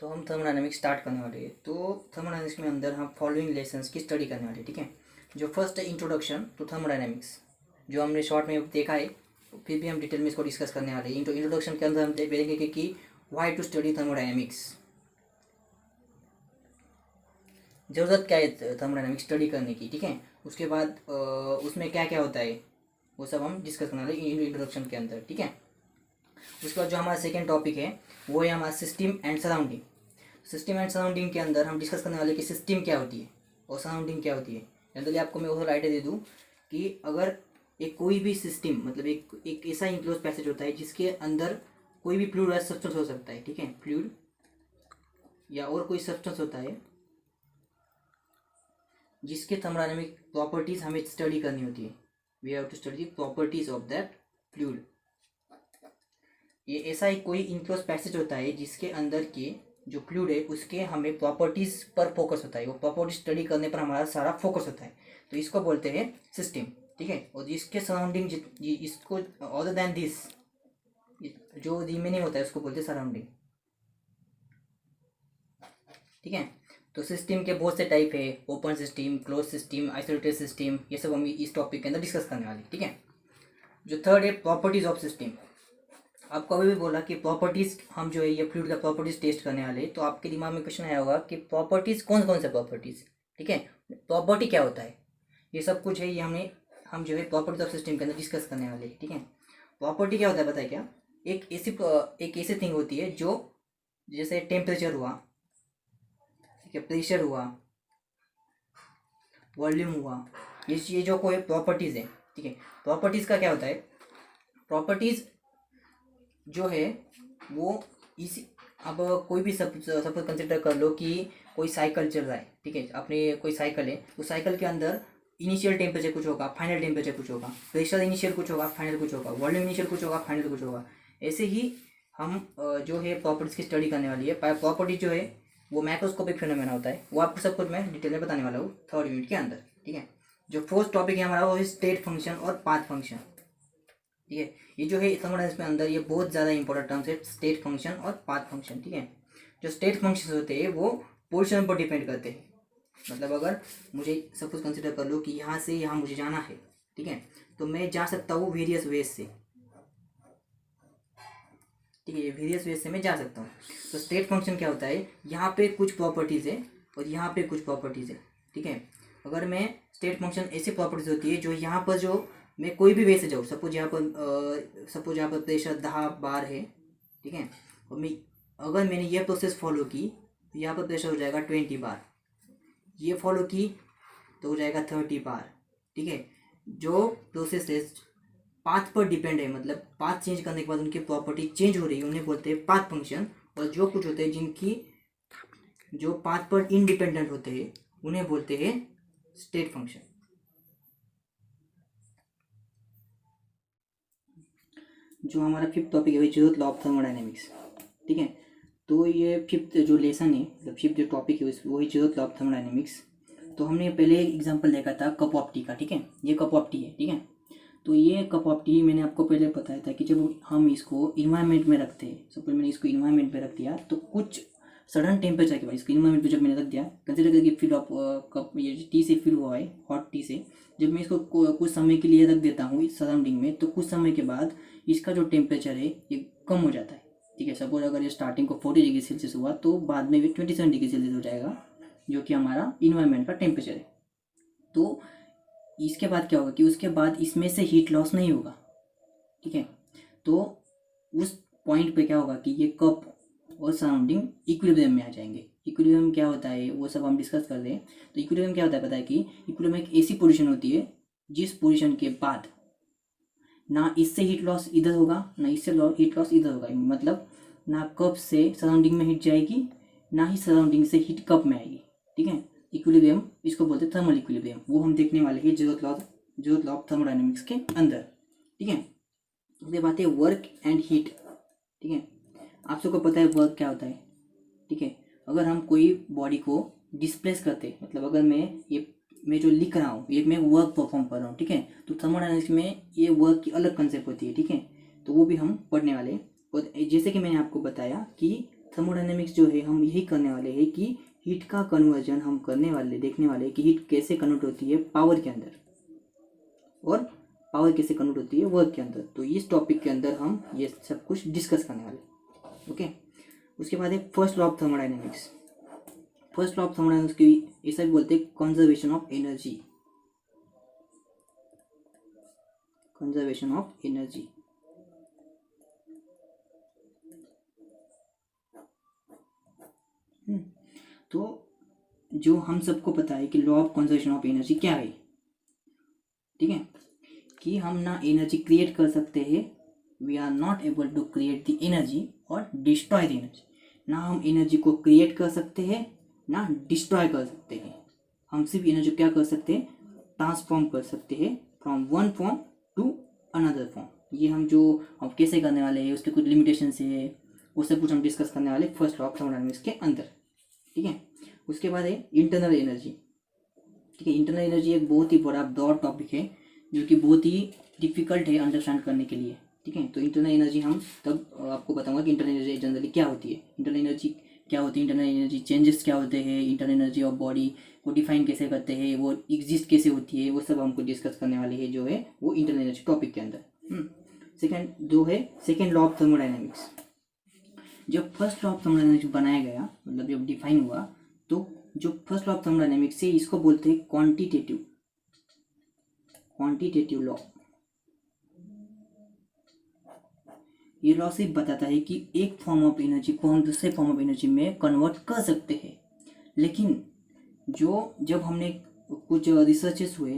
तो हम thermodynamics start करने वाले हैं। तो थर्मोडायनेमिक्स में अंदर हम फॉलोइंग लेसन्स की स्टडी करने वाले हैं, ठीक है। जो फर्स्ट है इंट्रोडक्शन टू थर्मोडायनेमिक्स, जो हमने शॉर्ट में देखा है, फिर भी हम डिटेल में इसको डिस्कस करने वाले हैं। इंट्रोडक्शन के अंदर हम देखेंगे कि व्हाई टू स्टडी थर्मोडायनेमिक्स, ज़रूरत क्या है थर्मोडायनेमिक्स स्टडी करने की, ठीक है। उसके बाद उसमें क्या क्या होता है वो सब हम डिस्कस करने वाले इंट्रोडक्शन के अंदर, ठीक है। उसके बाद जो हमारा सेकेंड टॉपिक है वो है हमारा system and surrounding. System and surrounding के अंदर हम डिस्कस करने वाले कि सिस्टम क्या होती है और सराउंडिंग क्या होती है। जनरली आपको मैं और आइडिया दे दूँ कि अगर एक कोई भी सिस्टम मतलब एक ऐसा इंक्लोज पैसेज होता है जिसके अंदर कोई भी फ्लूइड या सब्सटेंस हो सकता है, ठीक है, फ्लूइड या और कोई सब्सटेंस होता है जिसके थर्मोडायनामिक प्रॉपर्टीज हमें स्टडी करनी होती है। We have to study the properties of that fluid. ये ऐसा ही कोई इनक्लोज पैसेज होता है जिसके अंदर के जो फ्लूइड है उसके हमें प्रॉपर्टीज पर फोकस होता है, वो प्रॉपर्टी स्टडी करने पर हमारा सारा फोकस होता है, तो इसको बोलते हैं सिस्टम, ठीक है। और जिसके सराउंडिंग इसको अदर देन दिस जो रिमेनिंग होता है उसको बोलते हैं सराउंडिंग, ठीक है। तो सिस्टम के बहुत से टाइप है, open system, close system, isolated system, ये सब हम इस टॉपिक के अंदर डिस्कस करने वाले, ठीक है। जो थर्ड है प्रॉपर्टीज ऑफ सिस्टम। आपको अभी भी बोला कि प्रॉपर्टीज हम जो है ये फ्लूइड का प्रॉपर्टीज टेस्ट करने वाले, तो आपके दिमाग में क्वेश्चन आया होगा कि प्रॉपर्टीज कौन कौन से प्रॉपर्टीज, ठीक है, प्रॉपर्टी क्या होता है, ये सब कुछ है, ये हम जो है प्रॉपर्टीज ऑफ सिस्टम के अंदर डिस्कस करने वाले, ठीक है। प्रॉपर्टी क्या होता है पता है क्या? एक ऐसी थिंग होती है जो जैसे टेम्परेचर हुआ, ठीक है, प्रेशर हुआ, वॉल्यूम हुआ, ये जो कोई प्रॉपर्टीज है, ठीक है। प्रॉपर्टीज का क्या होता है? प्रॉपर्टीज जो है वो इसी अब कोई भी सपोज कंसिडर कर लो कि कोई साइकिल चल रहा है, ठीक है, अपने कोई साइकिल है, उस साइकिल के अंदर इनिशियल टेम्परेचर कुछ होगा, फाइनल टेम्परेचर कुछ होगा, प्रेशर इनिशियल कुछ होगा, फाइनल कुछ होगा, वॉल्यूम इनिशियल कुछ होगा, फाइनल कुछ होगा। ऐसे ही हम जो है प्रॉपर्टीज की स्टडी करने वाली है। प्रॉपर्टी जो है वो मैक्रोस्कोपिक फिनोमेना होता है, वो आपको सब कुछ मैं डिटेल में बताने वाला हूँ थर्ड यूनिट के अंदर, ठीक है। जो फोर्थ टॉपिक है हमारा वो है स्टेट फंक्शन और पाथ फंक्शन, ठीक है। ये जो है थर्मोडायनामिक्स में अंदर ये बहुत ज़्यादा इंपॉर्टेंट टर्म्स है, स्टेट फंक्शन और पाथ फंक्शन, ठीक है। जो स्टेट फंक्शन होते हैं वो पोजीशन पर डिपेंड करते हैं, मतलब अगर मुझे सपोज कंसिडर कर लो कि यहाँ से यहाँ मुझे जाना है, ठीक है, तो मैं जा सकता हूँ वेरियस वेज से, ठीक है, वेरियस वेज से मैं जा सकता हूँ। तो स्टेट फंक्शन क्या होता है? यहाँ पे कुछ प्रॉपर्टीज़ है और यहाँ पे कुछ प्रॉपर्टीज़ है, ठीक है। अगर मैं स्टेट फंक्शन ऐसी प्रॉपर्टीज होती है जो यहाँ पर जो मैं कोई भी वे से जाऊँ, सपोज यहाँ पर प्रेशर 10 बार है, ठीक है, और अगर मैंने ये प्रोसेस फॉलो की तो यहाँ पर प्रेशर हो जाएगा 20 बार, ये फॉलो की तो हो जाएगा 30 बार, ठीक है। जो प्रोसेस है पाथ पर डिपेंड है, मतलब पाथ चेंज करने के बाद उनकी प्रॉपर्टी चेंज हो रही है, उन्हें बोलते हैं पाथ फंक्शन। और जो कुछ होते हैं जिनकी जो पाथ पर इंडिपेंडेंट होते हैं उन्हें बोलते हैं स्टेट फंक्शन। जो हमारा फिफ्थ टॉपिक है वही ज़रूरत लॉ ऑफ थर्मोडायनेमिक्स, ठीक है। तो ये फिफ्थ जो लेसन है, मतलब फिफ्थ जो टॉपिक है वही ज़रूरत लॉ ऑफ थर्मोडायनेमिक्स। तो हमने पहले एग्जांपल देखा था कप ऑफ टी का, ठीक है, ये कप ऑफ टी है, ठीक है। तो ये कप ऑफ टी मैंने आपको पहले बताया था कि जब हम इसको इन्वायरमेंट में रखते हैं, सपोज मैंने इसको इन्वायरमेंट में रख दिया तो कुछ सडन टेम्परेचर के बाद इसको इन्वायरमेंट पे जब मैंने रख दिया, कंसिडर करके फिल ऑफ कप ये टी से फिल हुआ है, हॉट टी से, जब मैं इसको कुछ समय के लिए रख देता हूँ इस सराउंडिंग में, तो कुछ समय के बाद इसका जो टेम्परेचर है ये कम हो जाता है, ठीक है। सपोज अगर ये स्टार्टिंग को 40 डिग्री सेल्सियस हुआ तो बाद में भी 27 डिग्री सेल्सियस हो जाएगा, जो कि हमारा इन्वायरमेंट का टेम्परेचर है। तो इसके बाद क्या होगा कि उसके बाद इसमें से हीट लॉस नहीं होगा, ठीक है। तो उस पॉइंट पे क्या होगा कि ये कप और सराउंडिंग इक्विलिब्रियम में आ जाएंगे। इक्विलिब्रियम क्या होता है वो सब हम डिस्कस कर रहे हैं। तो इक्विलिब्रियम क्या होता है पता है कि इक्विलिब्रियम एक ऐसी पोजीशन होती है जिस पोजीशन के बाद ना इससे हीट लॉस इधर होगा ना इससे हीट लॉस इधर होगा, मतलब ना कप से सराउंडिंग में हीट जाएगी ना ही सराउंडिंग से हीट कप में आएगी, ठीक है। इक्विलिब्रियम इसको बोलते हैं थर्मल इक्विलिब्रियम, वो हम देखने वाले हैं ज़रूरत लॉ ऑफ थर्मोडायनेमिक्स के अंदर, ठीक है। उसके बाद है वर्क एंड हीट, ठीक है। आप सबको पता है वर्क क्या होता है, ठीक है। अगर हम कोई बॉडी को डिस्प्लेस करते, मतलब अगर मैं जो लिख रहा हूँ ये मैं वर्क परफॉर्म कर रहा हूँ, ठीक है, तो थर्मोडायनेमिक्स में ये वर्क की अलग कंसेप्ट होती है, ठीक है। तो वो भी हम पढ़ने वाले हैं। और जैसे कि मैंने आपको बताया कि थर्मोडायनेमिक्स जो है हम यही करने वाले हैं कि हीट का कन्वर्जन हम देखने वाले हैं कि हीट कैसे कन्वर्ट होती है पावर के अंदर और पावर कैसे कन्वर्ट होती है वर्क के अंदर। तो इस टॉपिक के अंदर हम ये सब कुछ डिस्कस करने वाले। ओके, उसके बाद एक first law of thermodynamics. First law of thermodynamics की ऐसा भी बोलते हैं conservation of energy. Conservation of energy. तो जो हम सबको पता है कि law of conservation of energy क्या है, ठीक है, कि हम ना एनर्जी क्रिएट कर सकते हैं, we are not able to create the energy और डिस्ट्रॉय द एनर्जी। ना हम एनर्जी को क्रिएट कर सकते हैं ना डिस्ट्रॉय कर सकते हैं। हम सिर्फ एनर्जी क्या कर सकते हैं, ट्रांसफॉर्म कर सकते हैं from one form to another form. ये हम कैसे करने वाले हैं, उसके कुछ लिमिटेशंस है, वो सब कुछ हम डिस्कस करने वाले फर्स्ट लॉ ऑफ थर्मोडायनेमिक्स के अंदर, ठीक है। उसके बाद है इंटरनल एनर्जी, ठीक है। इंटरनल एनर्जी एक बहुत ही बड़ा ब्रॉड टॉपिक है जो कि बहुत ही डिफिकल्ट है अंडरस्टैंड करने के लिए, ठीक है। तो इंटरनल एनर्जी हम तब आपको बताऊंगा कि इंटरनल एनर्जी जनरली क्या होती है, इंटरनल एनर्जी क्या होती है, इंटरनल एनर्जी चेंजेस क्या होते हैं, इंटरनल एनर्जी ऑफ बॉडी को डिफाइन कैसे करते हैं, वो एग्जिस्ट कैसे होती है, वो सब हमको डिस्कस करने वाले हैं जो है वो इंटरनल एनर्जी टॉपिक के अंदर। सेकेंड जो है सेकेंड लॉ ऑफ थर्मोडायनेमिक्स। जब फर्स्ट लॉ ऑफ थर्मोडायनेमिक्स बनाया गया, मतलब जब डिफाइन हुआ, तो जो फर्स्ट लॉ ऑफ थर्मोडायनेमिक्स है इसको बोलते हैं क्वांटिटेटिव लॉ। ये लॉ सिर्फ बताता है कि एक फॉर्म ऑफ एनर्जी को हम दूसरे फॉर्म ऑफ एनर्जी में कन्वर्ट कर सकते हैं, लेकिन जब हमने कुछ रिसर्चेस हुए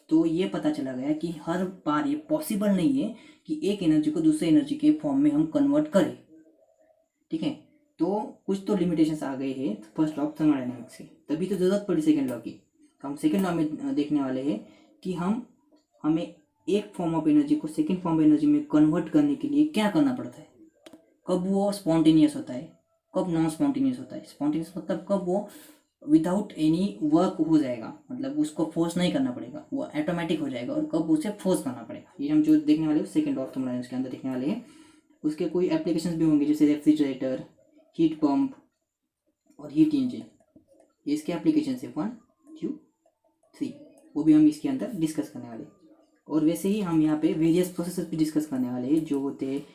तो ये पता चला गया कि हर बार ये पॉसिबल नहीं है कि एक एनर्जी को दूसरे एनर्जी के फॉर्म में हम कन्वर्ट करें, ठीक है। तो कुछ तो लिमिटेशंस आ गए हैं फर्स्ट लॉ ऑफ थर्मोडायनेमिक्स से, तभी तो जरूरत पड़ी सेकेंड लॉ की। तो हम सेकेंड लॉ में देखने वाले हैं कि हमें एक फॉर्म ऑफ एनर्जी को सेकेंड फॉर्म ऑफ एनर्जी में कन्वर्ट करने के लिए क्या करना पड़ता है, कब वो स्पॉन्टेनियस होता है, कब नॉन स्पॉन्टेनियस होता है। स्पॉन्टेनियस मतलब कब वो विदाउट एनी वर्क हो जाएगा, मतलब उसको फोर्स नहीं करना पड़ेगा, वो ऑटोमेटिक हो जाएगा, और कब उसे फोर्स करना पड़ेगा। ये हम जो देखने वाले हैं सेकेंड लॉ ऑफ थर्मोडायनेमिक्स के अंदर देखने वाले हैं। उसके कोई एप्लीकेशंस भी होंगे जैसे रेफ्रिजरेटर, हीट पंप और हीट इंजन, ये इसके एप्लीकेशन है 1, 2, 3, वो भी हम इसके अंदर डिस्कस करने वाले। और वैसे ही हम यहाँ पे वेरियस प्रोसेसेस भी डिस्कस करने वाले हैं जो होते हैं,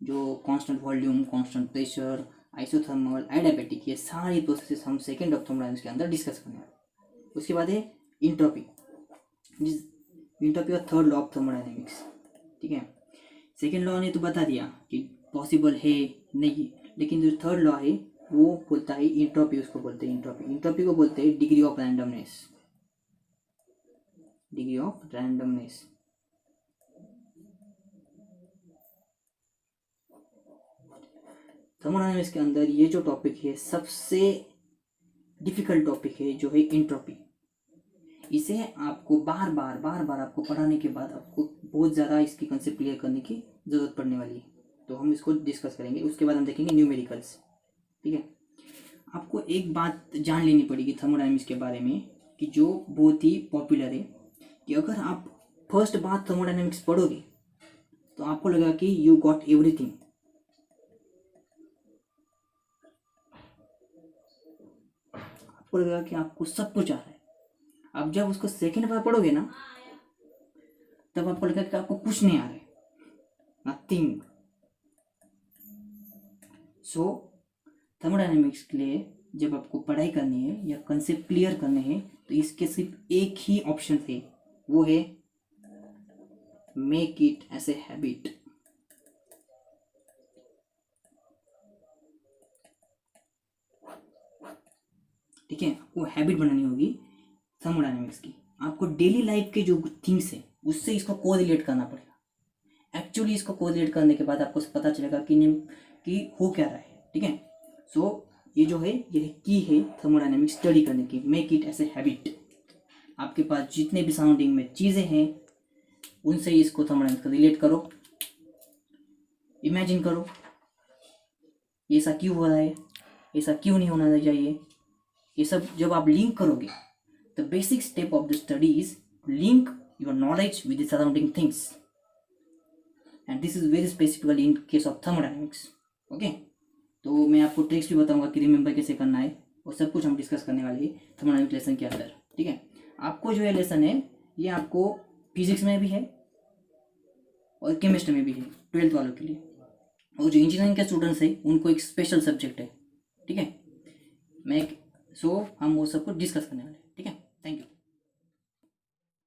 जो constant volume, constant pressure, isothermal, adiabatic, ये सारी प्रोसेसेस हम सेकेंड ऑफ थर्मोडायनेमिक्स के अंदर डिस्कस करने वाले। उसके बाद है इंट्रोपी, इंट्रोपी और थर्ड लॉ ऑफ थर्मोडायनेमिक्स, ठीक है। सेकेंड लॉ ने तो बता दिया कि पॉसिबल है नहीं, लेकिन जो थर्ड लॉ है वो बोलता है इंट्रोपी, उसको बोलते हैं इंट्रोपी। इंट्रोपी को बोलते हैं degree of randomness, degree of randomness. Thermodynamics के अंदर ये जो टॉपिक है सबसे डिफिकल्ट टॉपिक है जो है इंट्रोपी। इसे आपको बार बार आपको पढ़ाने के बाद आपको बहुत ज़्यादा इसकी कंसेप्ट क्लियर करने की ज़रूरत पड़ने वाली है, तो हम इसको डिस्कस करेंगे। उसके बाद हम देखेंगे न्यूमेरिकल्स, ठीक है। आपको एक बात जान लेनी पड़ेगी थर्मोडायनेमिक्स के बारे में कि जो बहुत ही पॉपुलर है, कि अगर आप फर्स्ट बार थर्मोडायनेमिक्स पढ़ोगे तो आपको लगेगा कि यू गॉट एवरीथिंग, आपको लगेगा कि आपको सब कुछ आ रहा है। अब जब उसको सेकेंड बार पढ़ोगे ना, तब आपको लगेगा कि आपको कुछ नहीं आ रहा है, नथिंग। सो थर्मोडायनेमिक्स के लिए जब आपको पढ़ाई करनी है या कंसेप्ट क्लियर करने हैं तो इसके सिर्फ एक ही ऑप्शन है, वो है make it as a habit. ठीक है, आपको हैबिट बनानी होगी थर्मोडायनेमिक्स की। आपको डेली लाइफ के जो थिंग्स है उससे इसको कोरिलेट करना पड़ेगा। एक्चुअली इसको कोरिलेट करने के बाद आपको पता चलेगा कि हो क्या रहा है, ठीक है। सो ये जो है ये की है थर्मोडायनेमिक्स स्टडी करने की, make it as a habit. आपके पास जितने भी सराउंडिंग में चीज़ें हैं उनसे इसको थर्मोडायनेमिक्स को रिलेट करो, इमेजिन करो ऐसा क्यों हो रहा है, ऐसा क्यों नहीं होना चाहिए। ये सब जब आप लिंक करोगे, the basic step of the study is link your knowledge with the surrounding things, and this is very specifically in case of thermodynamics. Okay, तो मैं आपको ट्रिक्स भी बताऊंगा कि रिमेंबर कैसे करना है, और सब कुछ हम डिस्कस करने वाले हैं थर्मोडायनेमिक लेसन के अंदर। ठीक है, आपको जो है लेसन है ये आपको फिजिक्स में भी है और केमिस्ट्री में भी है 12th वालों के लिए, और जो इंजीनियरिंग के स्टूडेंट्स हैं उनको एक स्पेशल सब्जेक्ट है। ठीक है, मैं हम वो सब कुछ डिस्कस करने वाले हैं। ठीक है, थैंक यू।